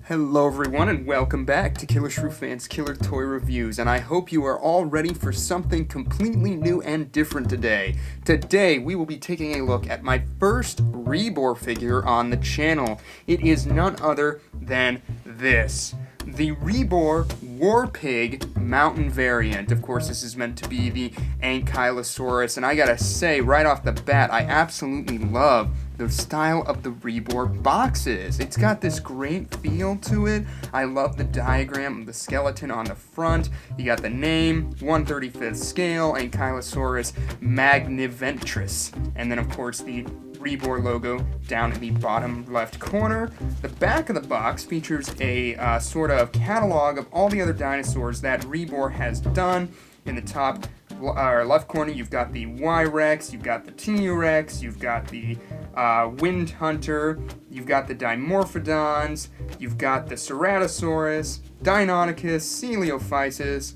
Hello everyone and welcome back to Killer Shrew Fans Killer Toy Reviews, and I hope you are all ready for something completely new and different today. Today we will be taking a look at my first REBOR figure on the channel. It is none other than this. The REBOR Warpig Mountain variant. Of course, this is meant to be the Ankylosaurus, and I gotta say, right off the bat, I absolutely love the style of the REBOR boxes. It's got this great feel to it. I love the diagram of the skeleton on the front. You got the name, 1/35th scale, Ankylosaurus magniventris, and then of course the REBOR logo down in the bottom left corner. The back of the box features a sort of catalog of all the other dinosaurs that REBOR has done. In the top left corner, you've got the Y-Rex, you've got the T-Rex, you've got the Wind Hunter, you've got the Dimorphodons, you've got the Ceratosaurus, Deinonychus, Coelophysis,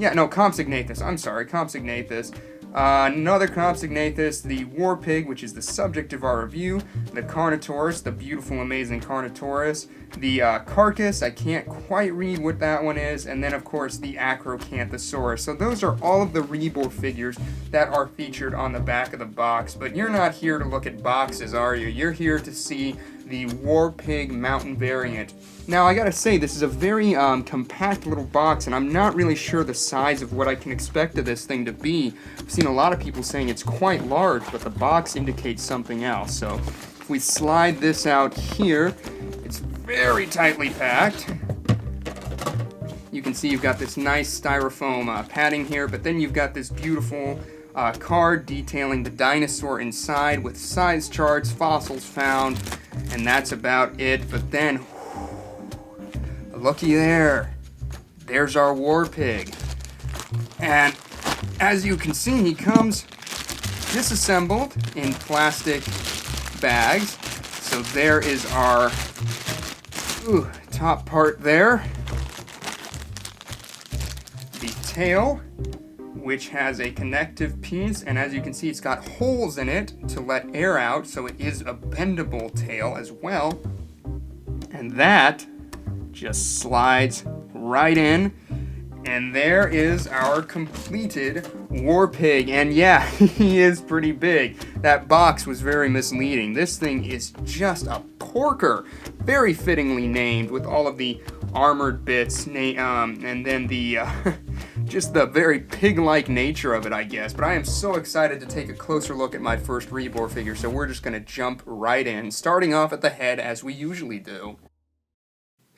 Compsognathus. I'm sorry, Compsognathus. Another Compsognathus, the Warpig, which is the subject of our review, the Carnotaurus, the beautiful, amazing Carnotaurus, the Carcass, I can't quite read what that one is, and then of course the Acrocanthosaurus. So those are all of the REBOR figures that are featured on the back of the box, but you're not here to look at boxes, are you? You're here to see the Warpig Mountain variant. Now, I gotta say, this is a very compact little box, and I'm not really sure the size of what I can expect of this thing to be. I've seen a lot of people saying it's quite large, but the box indicates something else. So, if we slide this out here, it's very tightly packed. You can see you've got this nice styrofoam padding here, but then you've got this beautiful card detailing the dinosaur inside with size charts, fossils found, and that's about it. But then, looky there, there's our Warpig. And as you can see, he comes disassembled in plastic bags. So there is our top part there. The tail, which has a connective piece, and as you can see, it's got holes in it to let air out, so it is a bendable tail as well. And that just slides right in, and there is our completed Warpig. And yeah, he is pretty big. That box was very misleading. This thing is just a porker, very fittingly named with all of the armored bits, and then the just the very pig-like nature of it, I guess. But I am so excited to take a closer look at my first REBOR figure, so we're just gonna jump right in, starting off at the head as we usually do.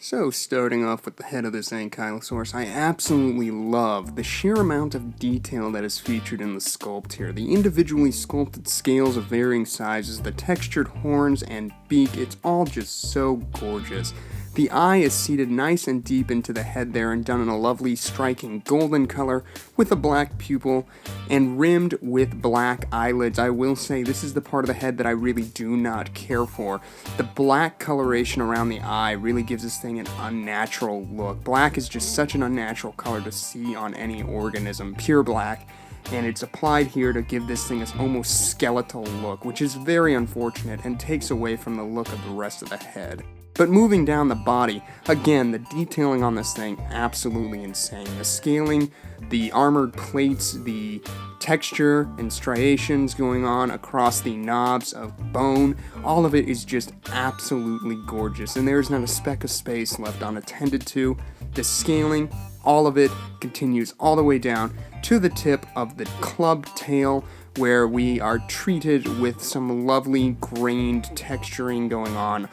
So, starting off with the head of this Ankylosaurus, I absolutely love the sheer amount of detail that is featured in the sculpt here. The individually sculpted scales of varying sizes, the textured horns and beak, it's all just so gorgeous. The eye is seated nice and deep into the head there and done in a lovely striking golden color with a black pupil and rimmed with black eyelids. I will say this is the part of the head that I really do not care for. The black coloration around the eye really gives this thing an unnatural look. Black is just such an unnatural color to see on any organism, pure black. And it's applied here to give this thing this almost skeletal look, which is very unfortunate and takes away from the look of the rest of the head. But moving down the body, again, the detailing on this thing, absolutely insane. The scaling, the armored plates, the texture and striations going on across the knobs of bone, all of it is just absolutely gorgeous. And there's not a speck of space left unattended to. The scaling, all of it continues all the way down to the tip of the club tail, where we are treated with some lovely grained texturing going on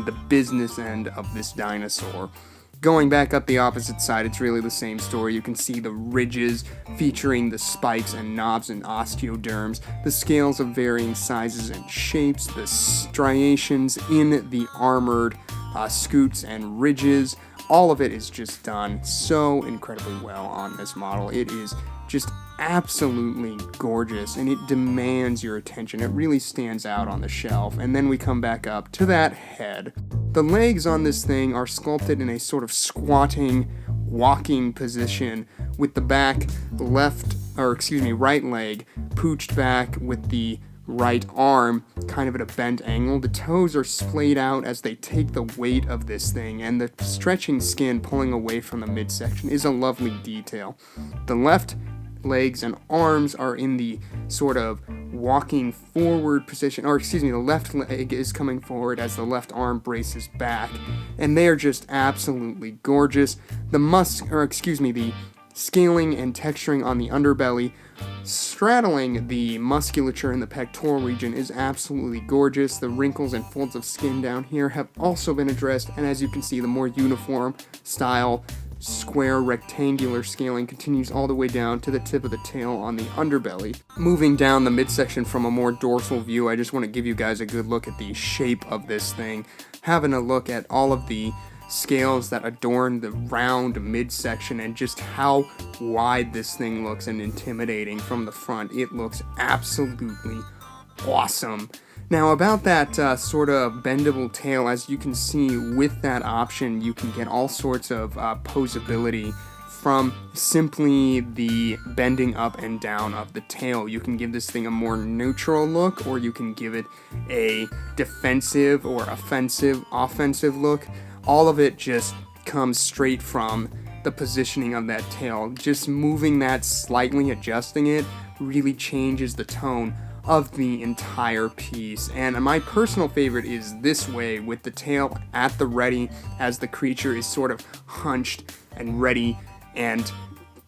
the business end of this dinosaur. Going back up the opposite side, it's really the same story. You can see the ridges featuring the spikes and knobs and osteoderms, the scales of varying sizes and shapes, the striations in the armored scoots and ridges. All of it is just done so incredibly well on this model. It is just absolutely gorgeous, and it demands your attention. It really stands out on the shelf. And then we come back up to that head. The legs on this thing are sculpted in a sort of squatting, walking position, with the right leg pooched back with the right arm kind of at a bent angle. The toes are splayed out as they take the weight of this thing, and the stretching skin pulling away from the midsection is a lovely detail. The left legs and arms are in the sort of walking forward position, or excuse me, the left leg is coming forward as the left arm braces back, and they are just absolutely gorgeous. The scaling and texturing on the underbelly, straddling the musculature in the pectoral region, is absolutely gorgeous. The wrinkles and folds of skin down here have also been addressed, and as you can see, the more uniform style square rectangular scaling continues all the way down to the tip of the tail on the underbelly. Moving down the midsection from a more dorsal view, I just want to give you guys a good look at the shape of this thing. Having a look at all of the scales that adorn the round midsection and just how wide this thing looks and intimidating from the front. It looks absolutely awesome. Now about that sort of bendable tail, as you can see with that option, you can get all sorts of posability from simply the bending up and down of the tail. You can give this thing a more neutral look, or you can give it a defensive or offensive look. All of it just comes straight from the positioning of that tail. Just moving that slightly, adjusting it, really changes the tone of the entire piece. And my personal favorite is this way, with the tail at the ready as the creature is sort of hunched and ready and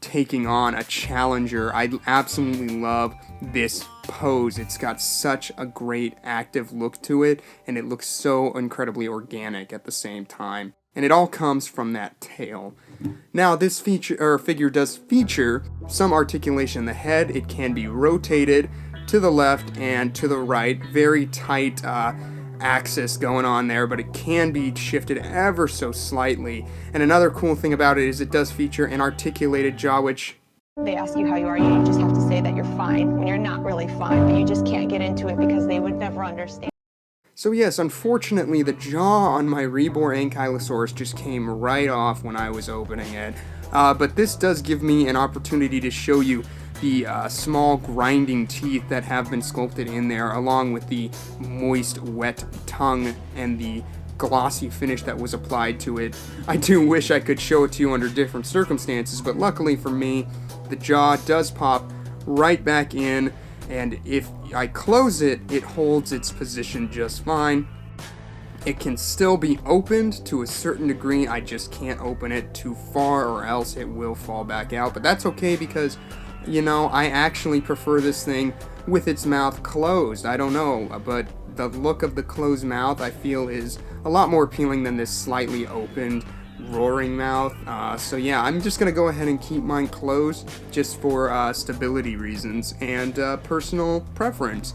taking on a challenger. I absolutely love this pose. It's got such a great active look to it, and it looks so incredibly organic at the same time. And it all comes from that tail. Now, this figure does feature some articulation in the head. It can be rotated to the left and to the right. Very tight axis going on there, but it can be shifted ever so slightly. And another cool thing about it is it does feature an articulated jaw, which they ask you how you are, you just have to say that you're fine when you're not really fine, but you just can't get into it because they would never understand. So yes, unfortunately, the jaw on my REBOR Ankylosaurus just came right off when I was opening it. But this does give me an opportunity to show you the small grinding teeth that have been sculpted in there, along with the moist, wet tongue and the glossy finish that was applied to it. I do wish I could show it to you under different circumstances, but luckily for me, the jaw does pop right back in, and if I close it, it holds its position just fine. It can still be opened to a certain degree. I just can't open it too far or else it will fall back out, but that's okay because, you know, I actually prefer this thing with its mouth closed. I don't know, but the look of the closed mouth I feel is a lot more appealing than this slightly opened, roaring mouth. So yeah, I'm just gonna go ahead and keep mine closed just for stability reasons and personal preference.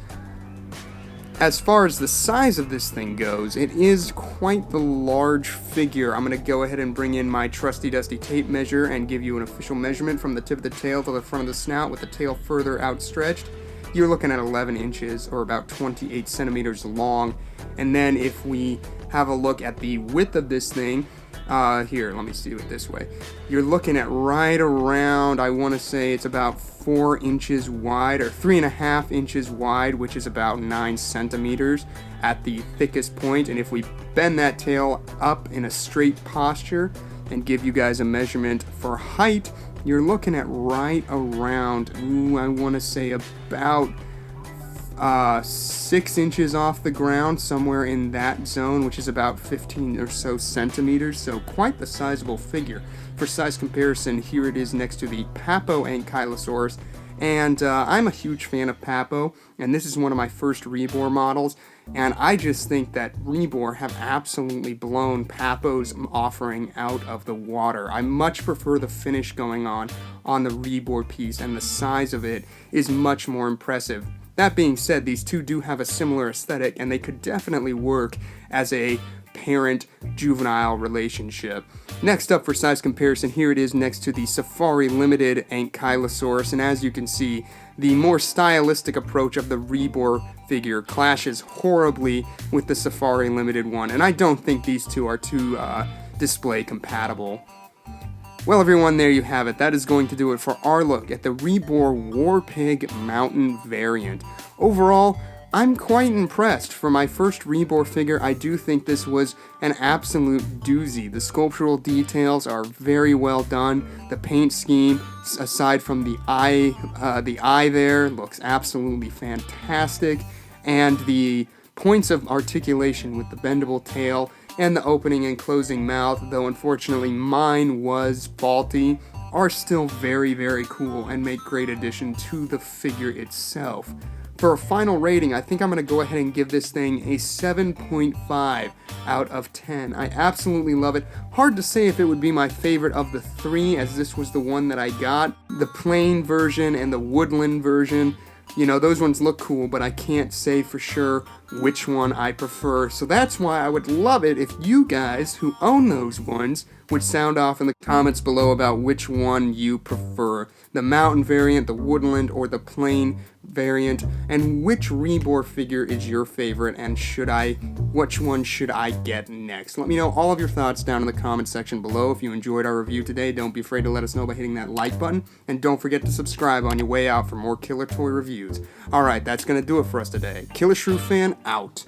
As far as the size of this thing goes, it is quite the large figure. I'm going to go ahead and bring in my trusty dusty tape measure and give you an official measurement from the tip of the tail to the front of the snout with the tail further outstretched. You're looking at 11 inches or about 28 centimeters long. And then if we have a look at the width of this thing, here, let me see it this way. You're looking at right around, I want to say it's about 4 inches wide, or 3.5 inches wide, which is about 9 centimeters at the thickest point. And if we bend that tail up in a straight posture and give you guys a measurement for height, you're looking at right around, I want to say about 6 inches off the ground, somewhere in that zone, which is about 15 or so centimeters, so quite the sizable figure. For size comparison, here it is next to the Papo Ankylosaurus, and I'm a huge fan of Papo, and this is one of my first REBOR models, and I just think that REBOR have absolutely blown Papo's offering out of the water. I much prefer the finish going on the REBOR piece, and the size of it is much more impressive. That being said, these two do have a similar aesthetic, and they could definitely work as a parent-juvenile relationship. Next up for size comparison, here it is next to the Safari Limited Ankylosaurus, and as you can see, the more stylistic approach of the REBOR figure clashes horribly with the Safari Limited one, and I don't think these two are too display compatible. Well everyone, there you have it. That is going to do it for our look at the REBOR War Pig Mountain variant. Overall, I'm quite impressed. For my first REBOR figure, I do think this was an absolute doozy. The sculptural details are very well done. The paint scheme, aside from the eye there, looks absolutely fantastic. And the points of articulation with the bendable tail and the opening and closing mouth, though unfortunately mine was faulty, are still very, very cool and make great addition to the figure itself. For a final rating, I think I'm going to go ahead and give this thing a 7.5 out of 10. I absolutely love it. Hard to say if it would be my favorite of the three, as this was the one that I got. The plain version and the woodland version, you know, those ones look cool, but I can't say for sure which one I prefer. So that's why I would love it if you guys who own those ones would sound off in the comments below about which one you prefer. The mountain variant, the woodland, or the plain variant, and which REBOR figure is your favorite, and which one should I get next? Let me know all of your thoughts down in the comment section below. If you enjoyed our review today, don't be afraid to let us know by hitting that like button, and don't forget to subscribe on your way out for more killer toy reviews. Alright, that's gonna do it for us today. Killer Shrew Fan out.